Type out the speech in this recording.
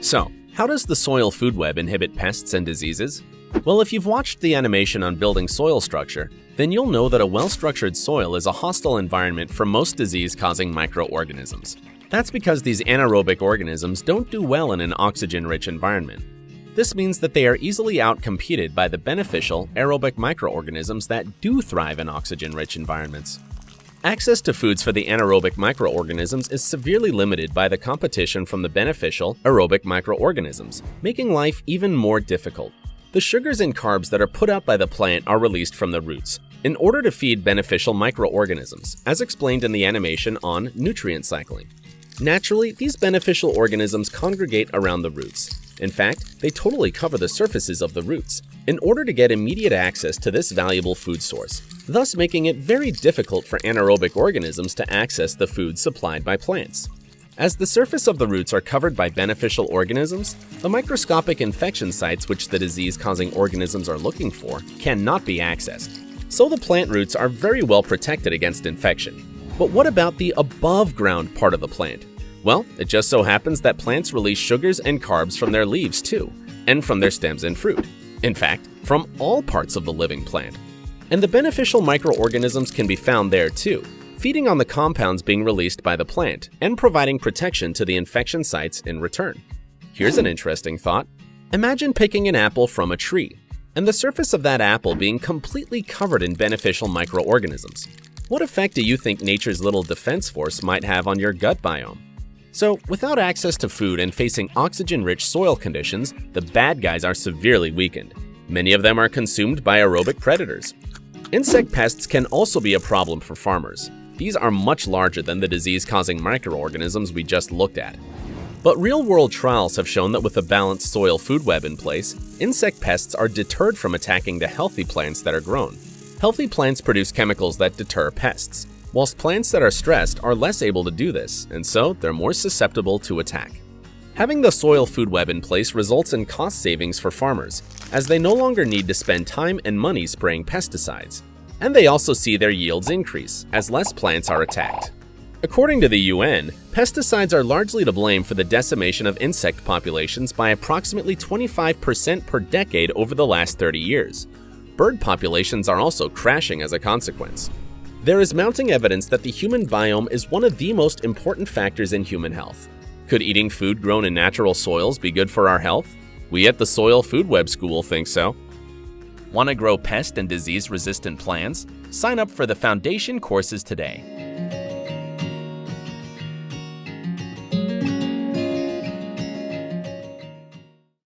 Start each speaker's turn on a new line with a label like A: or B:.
A: So, how does the soil food web inhibit pests and diseases? Well, if you've watched the animation on building soil structure, then you'll know that a well-structured soil is a hostile environment for most disease-causing microorganisms. That's because these anaerobic organisms don't do well in an oxygen-rich environment. This means that they are easily outcompeted by the beneficial aerobic microorganisms that do thrive in oxygen-rich environments. Access to foods for the anaerobic microorganisms is severely limited by the competition from the beneficial aerobic microorganisms, making life even more difficult. The sugars and carbs that are put out by the plant are released from the roots in order to feed beneficial microorganisms, as explained in the animation on nutrient cycling. Naturally, these beneficial organisms congregate around the roots. In fact, they totally cover the surfaces of the roots in order to get immediate access to this valuable food source, thus making it very difficult for anaerobic organisms to access the food supplied by plants. As the surface of the roots are covered by beneficial organisms, the microscopic infection sites which the disease-causing organisms are looking for cannot be accessed. So the plant roots are very well protected against infection. But what about the above-ground part of the plant? Well, it just so happens that plants release sugars and carbs from their leaves too, and from their stems and fruit. In fact, from all parts of the living plant. And the beneficial microorganisms can be found there too, feeding on the compounds being released by the plant and providing protection to the infection sites in return. Here's an interesting thought. Imagine picking an apple from a tree, and the surface of that apple being completely covered in beneficial microorganisms. What effect do you think nature's little defense force might have on your gut biome? So, without access to food and facing oxygen-rich soil conditions, the bad guys are severely weakened. Many of them are consumed by aerobic predators. Insect pests can also be a problem for farmers. These are much larger than the disease-causing microorganisms we just looked at. But real-world trials have shown that with a balanced soil food web in place, insect pests are deterred from attacking the healthy plants that are grown. Healthy plants produce chemicals that deter pests, whilst plants that are stressed are less able to do this, and so they're more susceptible to attack. Having the soil food web in place results in cost savings for farmers, as they no longer need to spend time and money spraying pesticides. And they also see their yields increase, as less plants are attacked. According to the UN, pesticides are largely to blame for the decimation of insect populations by approximately 25% per decade over the last 30 years. Bird populations are also crashing as a consequence. There is mounting evidence that the human biome is one of the most important factors in human health. Could eating food grown in natural soils be good for our health? We at the Soil Food Web School think so. Want to grow pest and disease-resistant plants? Sign up for the Foundation courses today.